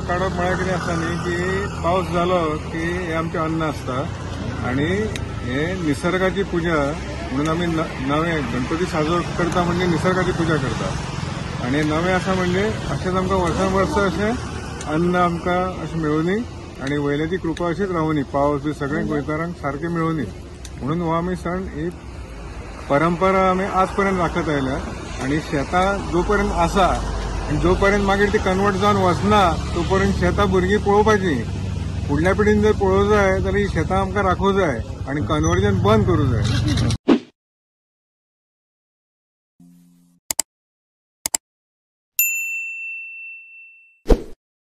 काडप म्हळ्यार कितें आसता न्ही की पावस जालो की हे आमचें अन्न आसता आणि हे निसर्गाची पूजा म्हणून आमी नवे गणपती साजरो करता म्हणजे निसर्गाची पूजा करता आणि नवे आसा म्हणजे अशेंच आमकां वर्सान वर्स अशें अन्न आमकां अशें मेळुनी आणि वयल्याची कृपा अशीच रावुनी पावस बी सगळ्या गोंयकारांक सारकें मेळुनी म्हणून हो आमी सण ही परंपरा आमी आज पर्यंत राखत आयल्या आणि शेतां जो पर्यंत आसा आणि जो पर्यंत मागीर ती कन्वर्ट जावन वचना तो पर्यंत शेतां भुरगीं पळोवपाची फुडल्या पिढीन जर पळोवंक जाय जाल्यार ही शेतां आमकां राखूंक जाय आणि कन्वर्जन बंद करूंक जाय.